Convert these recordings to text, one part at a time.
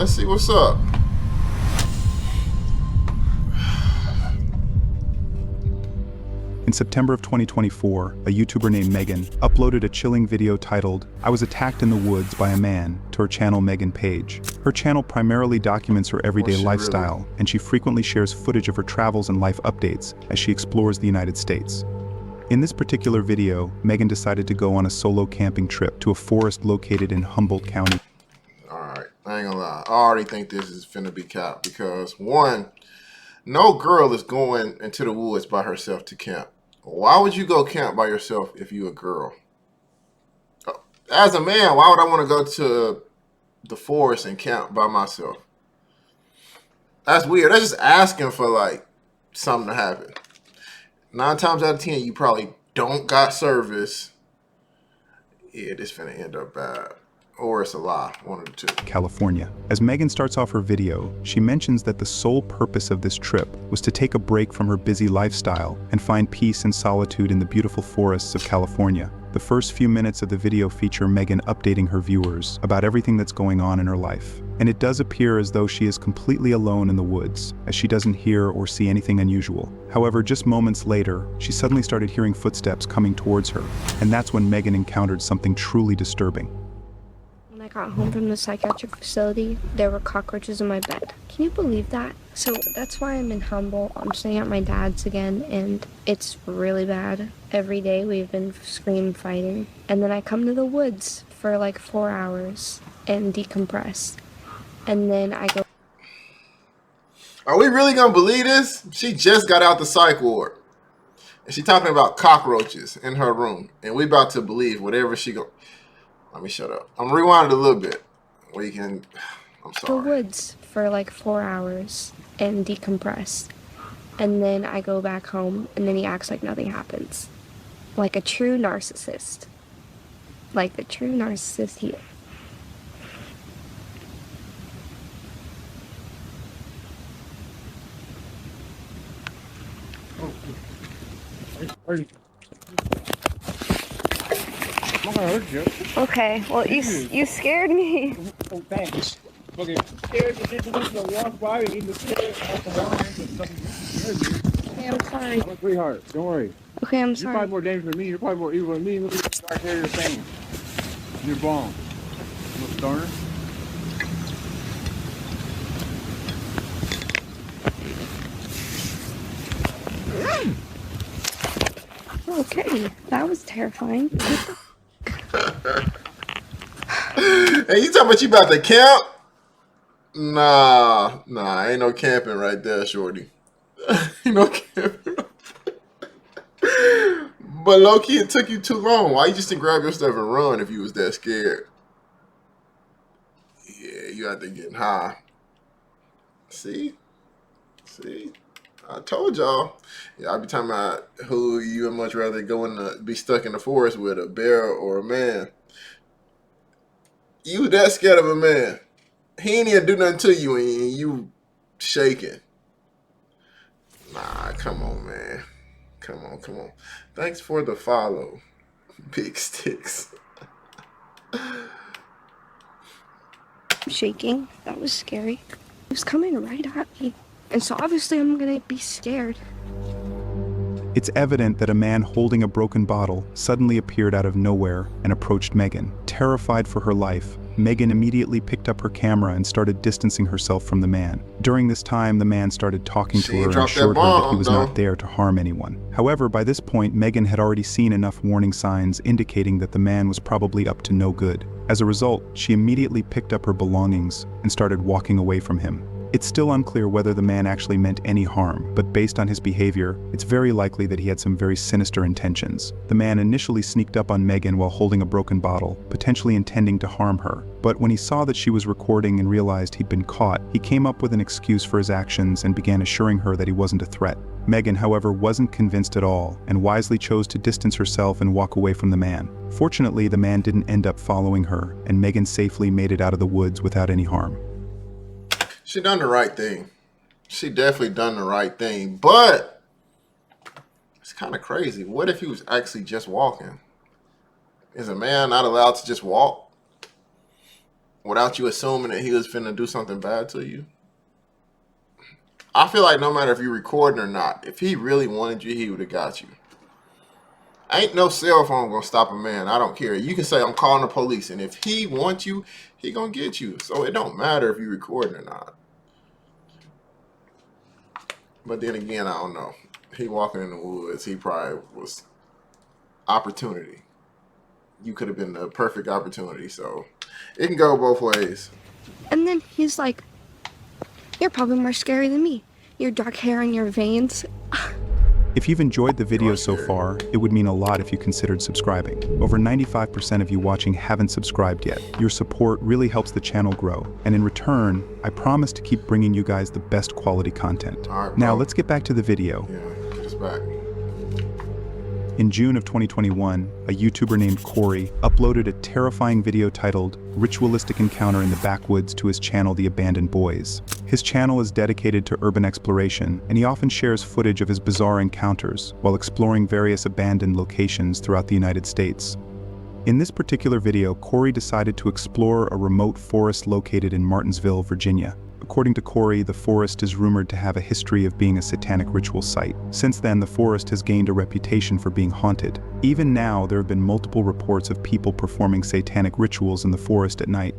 Let's see what's up. In September of 2024, a YouTuber named Megan uploaded a chilling video titled, "I was attacked in the woods by a man," to her channel Megan Page. Her channel primarily documents her everyday lifestyle, and she frequently shares footage of her travels and life updates as she explores the United States. In this particular video, Megan decided to go on a solo camping trip to a forest located in Humboldt County. Alright, I ain't gonna lie. I already think this is finna be cap because, one, no girl is going into the woods by herself to camp. Why would you go camp by yourself if you a girl? As a man, why would I want to go to the forest and camp by myself? That's weird. That's just asking for like something to happen. 9 times out of 10, you probably don't got service. Yeah, this finna end up bad. Or it's a lie, one of the two. California. As Megan starts off her video, she mentions that the sole purpose of this trip was to take a break from her busy lifestyle and find peace and solitude in the beautiful forests of California. The first few minutes of the video feature Megan updating her viewers about everything that's going on in her life. And it does appear as though she is completely alone in the woods, as she doesn't hear or see anything unusual. However, just moments later, she suddenly started hearing footsteps coming towards her, and that's when Megan encountered something truly disturbing. When I got home from the psychiatric facility, there were cockroaches in my bed. Can you believe that? So that's why I'm in Humboldt. I'm staying at my dad's again, and it's really bad. Every day we've been scream fighting. And then I come to the woods for like 4 hours and decompress. And then I go... Are we really gonna believe this? She just got out the psych ward. And she talking about cockroaches in her room. And we about to believe whatever she go... Let me shut up. I'm gonna rewind it a little bit. We can... I'm sorry. The woods for like 4 hours and decompress. And then I go back home, and then he acts like nothing happens. Like a true narcissist. Like the true narcissist he is. I'm gonna hurt you. Okay, well, you scared me. Oh, thanks. Okay. Scared to get to walk by and eat the stairs. Okay, I'm sorry. I'm a sweetheart. Don't worry. Okay, I'm You're sorry. probably more dangerous than me. You're probably more evil than me. Look at the dark hair you're saying. You're bomb. Little stoner. Okay, that was terrifying. Hey, you talking about you about to camp? Nah, ain't no camping right there, shorty. Ain't no camping. But low key, it took you too long. Why you just didn't grab your stuff and run if you was that scared? Yeah, you out there getting high. See? I told y'all. Yeah, I be talking about who you would much rather be stuck in the forest with, a bear or a man. You that scared of a man. He ain't even do nothing to you and you shaking. Nah, come on, man. Come on. Thanks for the follow, Big Sticks. Shaking. That was scary. It was coming right at me. And so obviously I'm gonna be scared. It's evident that a man holding a broken bottle suddenly appeared out of nowhere and approached Megan. Terrified for her life, Megan immediately picked up her camera and started distancing herself from the man. During this time, the man started talking to her and assured her that he was not there to harm anyone. However, by this point, Megan had already seen enough warning signs indicating that the man was probably up to no good. As a result, she immediately picked up her belongings and started walking away from him. It's still unclear whether the man actually meant any harm, but based on his behavior, it's very likely that he had some very sinister intentions. The man initially sneaked up on Megan while holding a broken bottle, potentially intending to harm her. But when he saw that she was recording and realized he'd been caught, he came up with an excuse for his actions and began assuring her that he wasn't a threat. Megan, however, wasn't convinced at all and wisely chose to distance herself and walk away from the man. Fortunately, the man didn't end up following her, and Megan safely made it out of the woods without any harm. She done the right thing. She definitely done the right thing. But it's kind of crazy. What if he was actually just walking? Is a man not allowed to just walk without you assuming that he was finna do something bad to you. I feel like no matter if you're recording or not, if he really wanted you, he would have got you. Ain't no cell phone gonna stop a man. I don't care. You can say I'm calling the police, and if he wants you, he gonna get you. So it don't matter if you're recording or not. But then again, I don't know. He walking in the woods. He probably was opportunity. You could have been the perfect opportunity. So it can go both ways. And then he's like, "You're probably more scary than me. Your dark hair and your veins." If you've enjoyed the video so far, it would mean a lot if you considered subscribing. Over 95% of you watching haven't subscribed yet. Your support really helps the channel grow, and in return, I promise to keep bringing you guys the best quality content. All right, now bro. let's get back to the video. Yeah, get us back. In June of 2021, a YouTuber named Corey uploaded a terrifying video titled Ritualistic Encounter in the Backwoods to his channel The Abandoned Boys. His channel is dedicated to urban exploration, and he often shares footage of his bizarre encounters while exploring various abandoned locations throughout the United States. In this particular video, Corey decided to explore a remote forest located in Martinsville, Virginia. According to Corey, the forest is rumored to have a history of being a satanic ritual site. Since then, the forest has gained a reputation for being haunted. Even now, there have been multiple reports of people performing satanic rituals in the forest at night.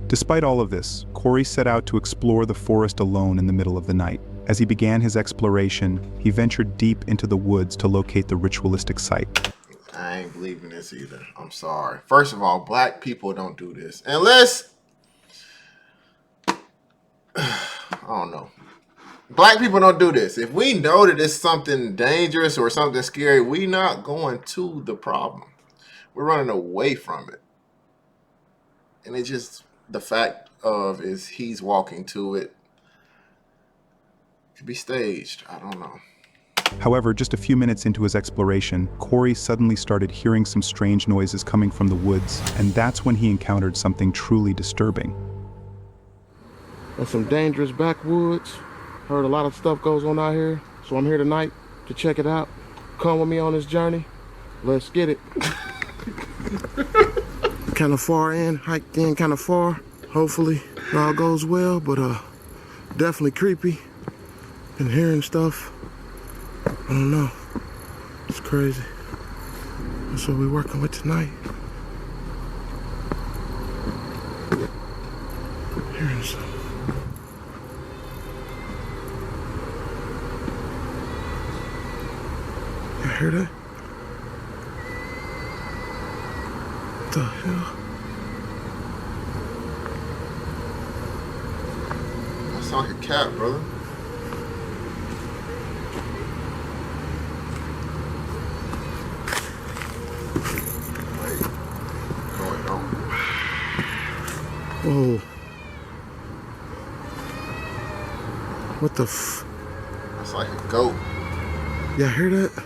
Despite all of this, Corey set out to explore the forest alone in the middle of the night. As he began his exploration, he ventured deep into the woods to locate the ritualistic site. I ain't believing this either. I'm sorry. First of all, black people don't do this. Unless, I don't know. Black people don't do this. If we know that it's something dangerous or something scary, we not going to the problem. We're running away from it. And it's just the fact of is he's walking to it. Could be staged. I don't know. However, just a few minutes into his exploration, Corey suddenly started hearing some strange noises coming from the woods, and that's when he encountered something truly disturbing. That's some dangerous backwoods. Heard a lot of stuff goes on out here, so I'm here tonight to check it out. Come with me on this journey. Let's get it. Kind of far in, hiked in kind of far. Hopefully it all goes well, but definitely creepy. Been hearing stuff. I don't know. It's crazy. That's what we're working with tonight. Hearing stuff. You hear that? What the hell? That sounds like a cat, brother. Wait. Going on. Whoa. What the f? That's like a goat. Y'all hear that?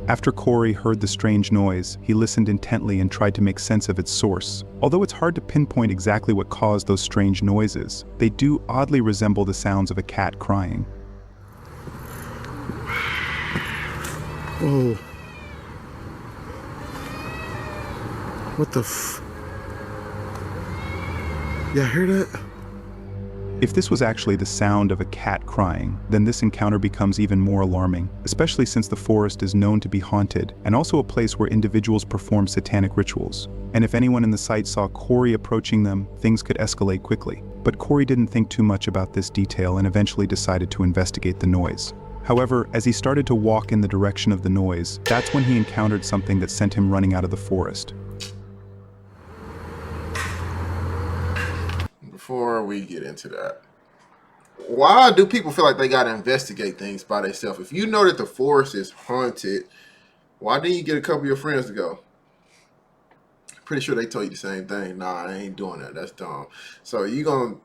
After Corey heard the strange noise, he listened intently and tried to make sense of its source. Although it's hard to pinpoint exactly what caused those strange noises, they do oddly resemble the sounds of a cat crying. Whoa. What the f? Y'all hear that? If this was actually the sound of a cat crying, then this encounter becomes even more alarming, especially since the forest is known to be haunted and also a place where individuals perform satanic rituals. And if anyone in the site saw Corey approaching them, things could escalate quickly. But Corey didn't think too much about this detail and eventually decided to investigate the noise. However, as he started to walk in the direction of the noise, that's when he encountered something that sent him running out of the forest. Before we get into that, why do people feel like they got to investigate things by themselves? If you know that the forest is haunted, why didn't you get a couple of your friends to go? Pretty sure they told you the same thing. Nah, I ain't doing that. That's dumb. So you going to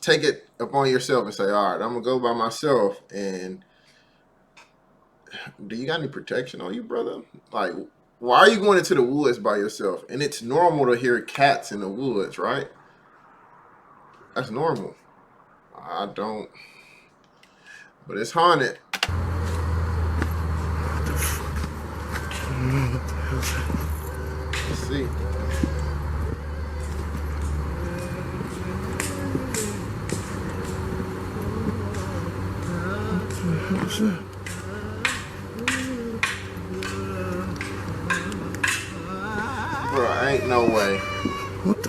take it upon yourself and say, all right, I'm going to go by myself. And do you got any protection on you, brother? Like, why are you going into the woods by yourself? And it's normal to hear cats in the woods, right? That's normal. I don't. But it's haunted. What the hell's that? Let's see. What's that? Bro, ain't no way. What the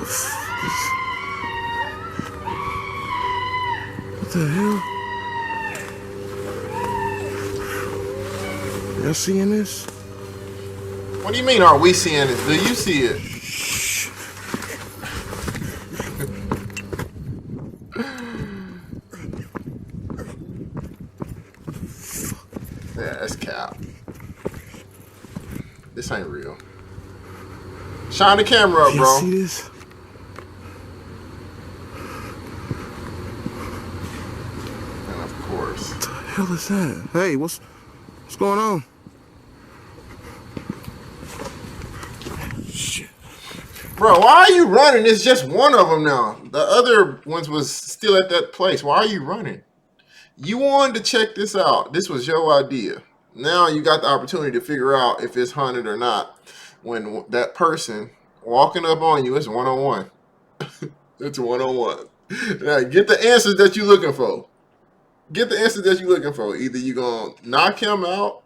What the hell? Y'all seeing this? What do you mean, are we seeing this? Do you see it? Yeah, that's cap. This ain't real. Shine the camera up, Y'all bro. see this? And of course. What the hell is that? Hey, what's going on? Shit. Bro, why are you running? It's just one of them now. The other ones was still at that place. Why are you running? You wanted to check this out. This was your idea. Now you got the opportunity to figure out if it's haunted or not. When that person walking up on you, it's one-on-one. It's one-on-one. Now get the answers that you're looking for. Get the answers that you're looking for. Either you're going to knock him out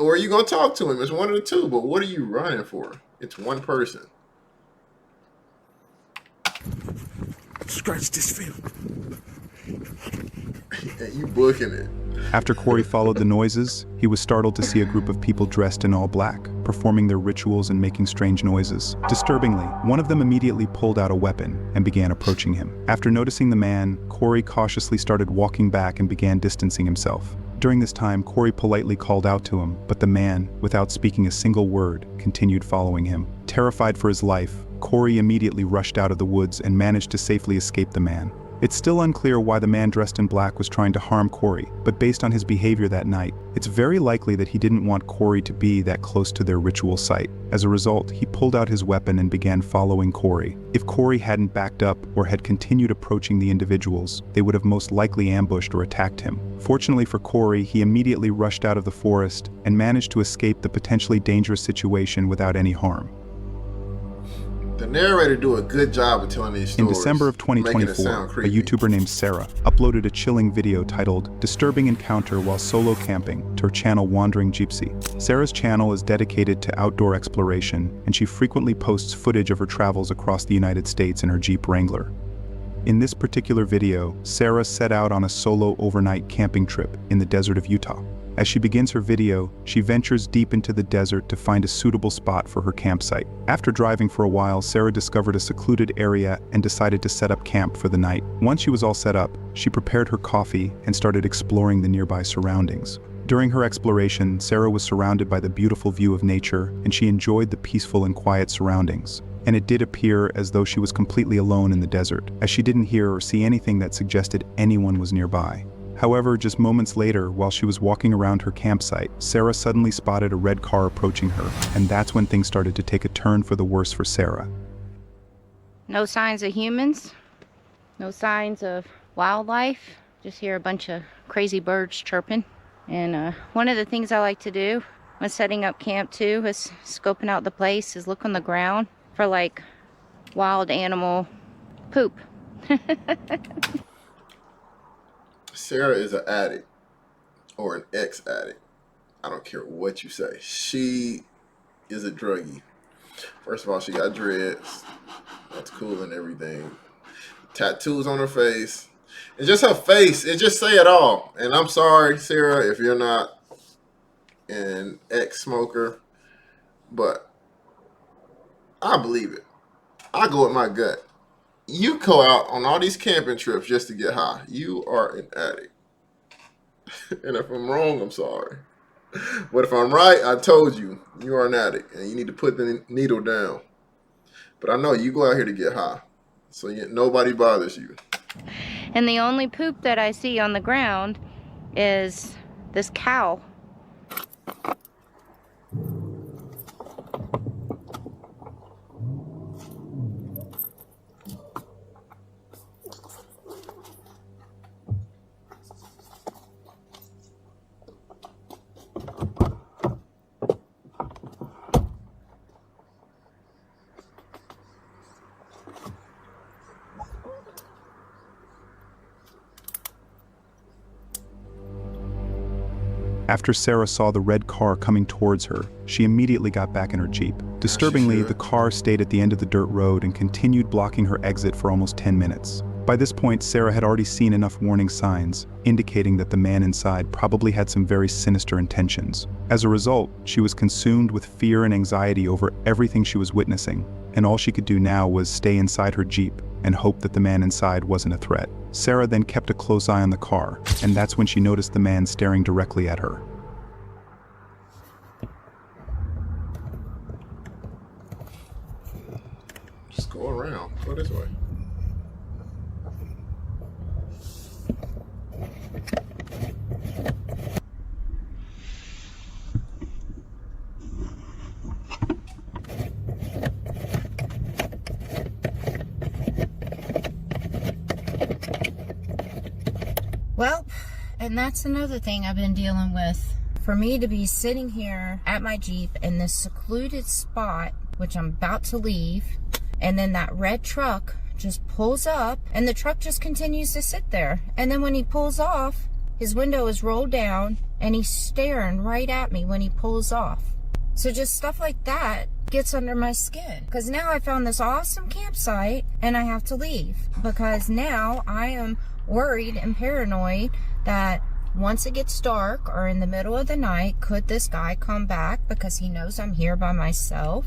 or you're going to talk to him. It's one of the two. But what are you running for? It's one person. Scratch this film. And you booking it. After Corey followed the noises, he was startled to see a group of people dressed in all black, performing their rituals and making strange noises. Disturbingly, one of them immediately pulled out a weapon and began approaching him. After noticing the man, Corey cautiously started walking back and began distancing himself. During this time, Corey politely called out to him, but the man, without speaking a single word, continued following him. Terrified for his life, Corey immediately rushed out of the woods and managed to safely escape the man. It's still unclear why the man dressed in black was trying to harm Corey, but based on his behavior that night, it's very likely that he didn't want Corey to be that close to their ritual site. As a result, he pulled out his weapon and began following Corey. If Corey hadn't backed up or had continued approaching the individuals, they would have most likely ambushed or attacked him. Fortunately for Corey, he immediately rushed out of the forest and managed to escape the potentially dangerous situation without any harm. The narrator do a good job of telling these stories. In December of 2024, a YouTuber named Sarah uploaded a chilling video titled "Disturbing Encounter While Solo Camping" to her channel Wandering Gypsy. Sarah's channel is dedicated to outdoor exploration, and she frequently posts footage of her travels across the United States in her Jeep Wrangler. In this particular video, Sarah set out on a solo overnight camping trip in the desert of Utah. As she begins her video, she ventures deep into the desert to find a suitable spot for her campsite. After driving for a while, Sarah discovered a secluded area and decided to set up camp for the night. Once she was all set up, she prepared her coffee and started exploring the nearby surroundings. During her exploration, Sarah was surrounded by the beautiful view of nature, and she enjoyed the peaceful and quiet surroundings. And it did appear as though she was completely alone in the desert, as she didn't hear or see anything that suggested anyone was nearby. However, just moments later, while she was walking around her campsite, Sarah suddenly spotted a red car approaching her, and that's when things started to take a turn for the worse for Sarah. No signs of humans, no signs of wildlife, just hear a bunch of crazy birds chirping. And one of the things I like to do when setting up camp too is scoping out the place, is look on the ground for like wild animal poop. Sarah is an addict or an ex-addict. I don't care what you say. She is a druggie. First of all, she got dreads. That's cool and everything. Tattoos on her face. It's just her face. It just say it all. And I'm sorry, Sarah, if you're not an ex-smoker, but I believe it. I go with my gut. You go out on all these camping trips just to get high. You are an addict. And if I'm wrong, I'm sorry. But if I'm right, I told you, you are an addict and you need to put the needle down. But I know you go out here to get high, so nobody bothers you. And the only poop that I see on the ground is this cow. After Sarah saw the red car coming towards her, she immediately got back in her Jeep. Disturbingly, the car stayed at the end of the dirt road and continued blocking her exit for almost 10 minutes. By this point, Sarah had already seen enough warning signs, indicating that the man inside probably had some very sinister intentions. As a result, she was consumed with fear and anxiety over everything she was witnessing, and all she could do now was stay inside her Jeep and hope that the man inside wasn't a threat. Sarah then kept a close eye on the car, and that's when she noticed the man staring directly at her. Just go around. Go this way. Well, and that's another thing I've been dealing with. For me to be sitting here at my Jeep in this secluded spot, which I'm about to leave, and then that red truck just pulls up, and the truck just continues to sit there. And then when he pulls off, his window is rolled down, and he's staring right at me when he pulls off. So just stuff like that gets under my skin. Because now I found this awesome campsite, and I have to leave. Because now I am worried and paranoid that once it gets dark or in the middle of the night, could this guy come back because he knows I'm here by myself?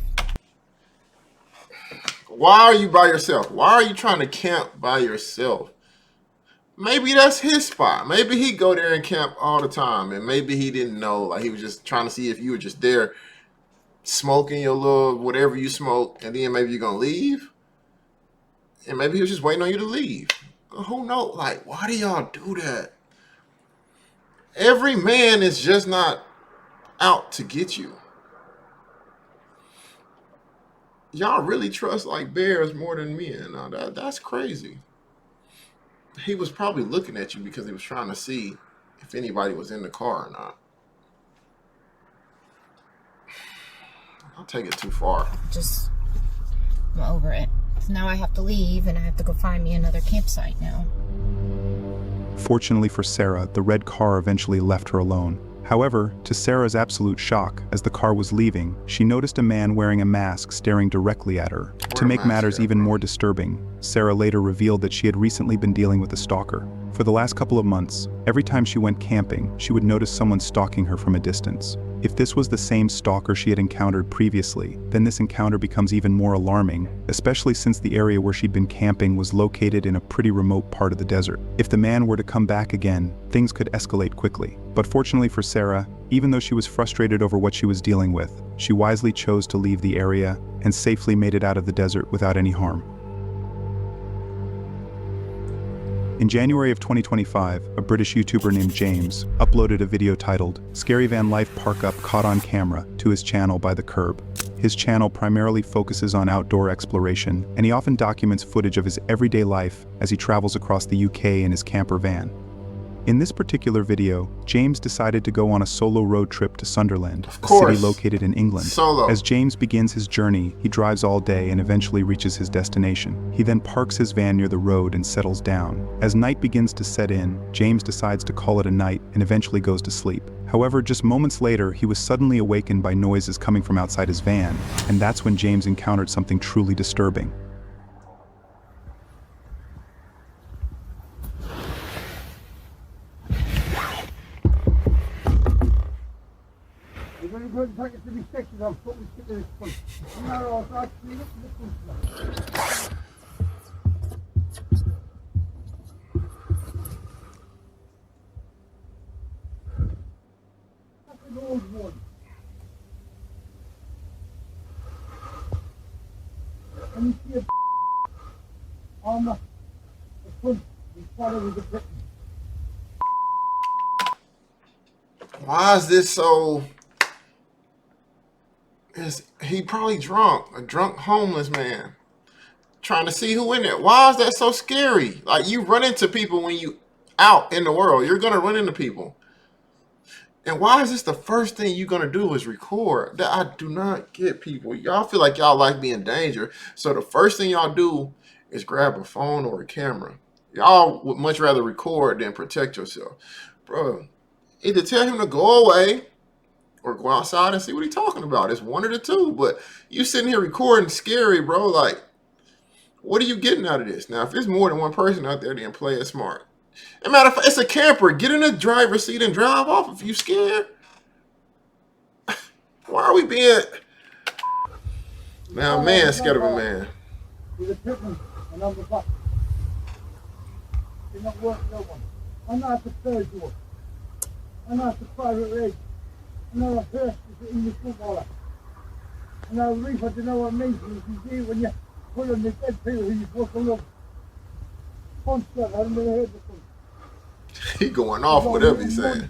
Why are you by yourself? Why are you trying to camp by yourself? Maybe that's his spot. Maybe he go there and camp all the time, and maybe he didn't know. Like, he was just trying to see if you were just there smoking your little whatever you smoke, and then maybe you're gonna leave. And maybe he was just waiting on you to leave. Who knows? Like, why do y'all do that? Every man is just not out to get you. Y'all really trust like bears more than men. Now that's crazy. He was probably looking at you because he was trying to see if anybody was in the car or not. I'll take it too far. Just, I'm over it. So now I have to leave and I have to go find me another campsite now. Fortunately for Sarah, the red car eventually left her alone. However, to Sarah's absolute shock, as the car was leaving, she noticed a man wearing a mask staring directly at her. To make matters even more disturbing, Sarah later revealed that she had recently been dealing with a stalker. For the last couple of months, every time she went camping, she would notice someone stalking her from a distance. If this was the same stalker she had encountered previously, then this encounter becomes even more alarming, especially since the area where she'd been camping was located in a pretty remote part of the desert. If the man were to come back again, things could escalate quickly. But fortunately for Sarah, even though she was frustrated over what she was dealing with, she wisely chose to leave the area and safely made it out of the desert without any harm. In January of 2025, a British YouTuber named James uploaded a video titled "Scary Van Life Park Up Caught on Camera" to his channel by the curb. His channel primarily focuses on outdoor exploration, and he often documents footage of his everyday life as he travels across the UK in his camper van. In this particular video, James decided to go on a solo road trip to Sunderland, a city located in England. As James begins his journey, he drives all day and eventually reaches his destination. He then parks his van near the road and settles down. As night begins to set in, James decides to call it a night and eventually goes to sleep. However, just moments later, he was suddenly awakened by noises coming from outside his van, and that's when James encountered something truly disturbing. Why is this so? He probably drunk, a drunk homeless man, trying to see who in there. Why is that so scary? Like, you run into people when you out in the world. You're gonna run into people. And why is this the first thing you're gonna do is record? That I do not get, people. Y'all feel like y'all like being in danger, so the first thing y'all do is grab a phone or a camera. Y'all would much rather record than protect yourself, bro. Either tell him to go away or go outside and see what he's talking about. It's one of the two. But you sitting here recording scary, bro. Like, what are you getting out of this? Now, if there's more than one person out there, then play it smart. As a matter of fact, it's a camper. Get in the driver's seat and drive off if you scared. Why are we being... Now, a man scared of a man. With a pigeon and I'm the buck. You're not worth no one. I'm not the third door. I'm not the private rig. I'm not a first English footballer. I'm not a reef, I don't know what it means. You can see when you pull on the dead people who you're supposed to love. Fun stuff, I haven't never heard before. He going off, whatever he's saying.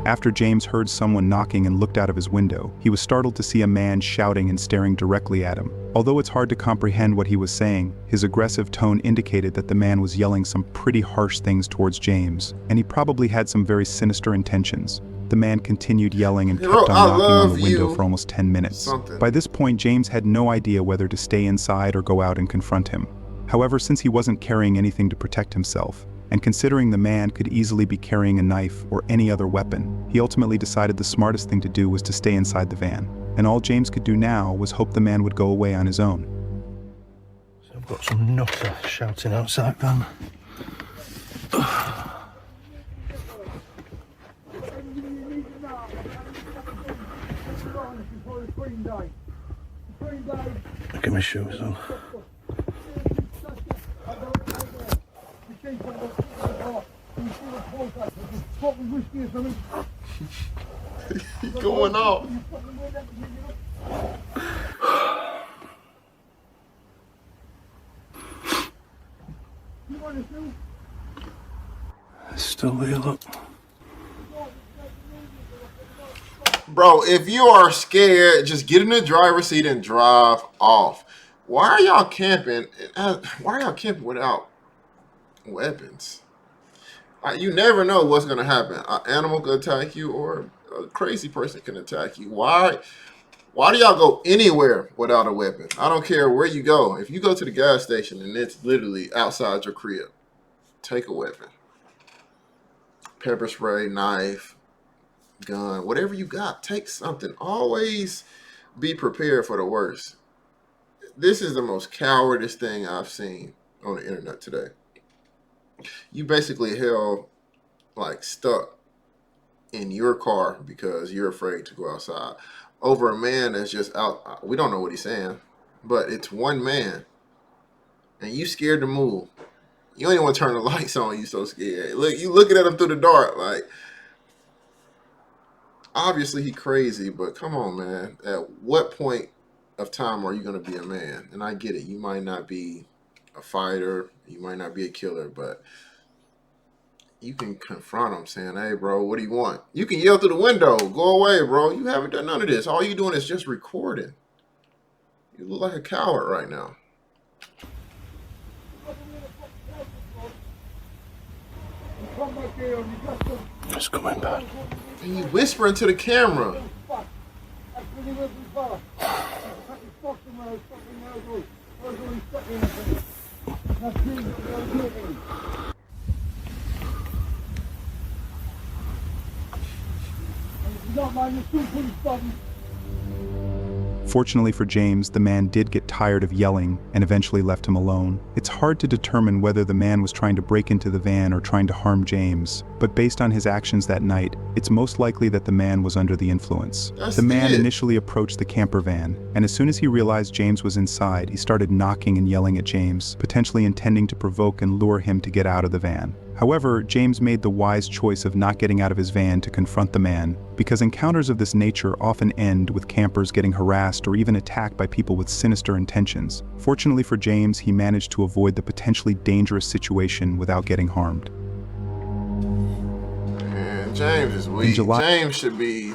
After James heard someone knocking and looked out of his window, he was startled to see a man shouting and staring directly at him. Although it's hard to comprehend what he was saying, his aggressive tone indicated that the man was yelling some pretty harsh things towards James, and he probably had some very sinister intentions. The man continued yelling and kept on knocking on the window for almost 10 minutes. By this point, James had no idea whether to stay inside or go out and confront him. However, since he wasn't carrying anything to protect himself, and considering the man could easily be carrying a knife or any other weapon, he ultimately decided the smartest thing to do was to stay inside the van. And all James could do now was hope the man would go away on his own. So I've got some nutter shouting outside van. Look at my shoes on. He's going off. Still there, look. Bro, if you are scared, just get in the driver's seat and drive off. Why are y'all camping? Why are y'all camping without weapons? You never know what's going to happen. An animal could attack you or a crazy person can attack you. Why do y'all go anywhere without a weapon? I don't care where you go. If you go to the gas station and it's literally outside your crib, take a weapon. Pepper spray, knife, gun, whatever you got, take something. Always be prepared for the worst. This is the most cowardice thing I've seen on the internet today. You basically held like stuck in your car because you're afraid to go outside over a man that's just out. We don't know what he's saying, but it's one man and you scared to move. You don't even want to turn the lights on. You so scared. Look, you looking at him through the dark. Like, obviously he crazy, but come on, man. At what point of time are you going to be a man? And I get it. You might not be a fighter. You might not be a killer, but you can confront him saying, hey, bro, what do you want? You can yell through the window. Go away, bro. You haven't done none of this. All you doing is just recording. You look like a coward right now. It's coming back. And you whisper into the camera. Fortunately for James, the man did get tired of yelling and eventually left him alone. It's hard to determine whether the man was trying to break into the van or trying to harm James, but based on his actions that night, it's most likely that the man was under the influence. The man initially approached the camper van, and as soon as he realized James was inside, he started knocking and yelling at James, potentially intending to provoke and lure him to get out of the van. However, James made the wise choice of not getting out of his van to confront the man, because encounters of this nature often end with campers getting harassed or even attacked by people with sinister intentions. Fortunately for James, he managed to avoid the potentially dangerous situation without getting harmed. Man, James is weak. James should be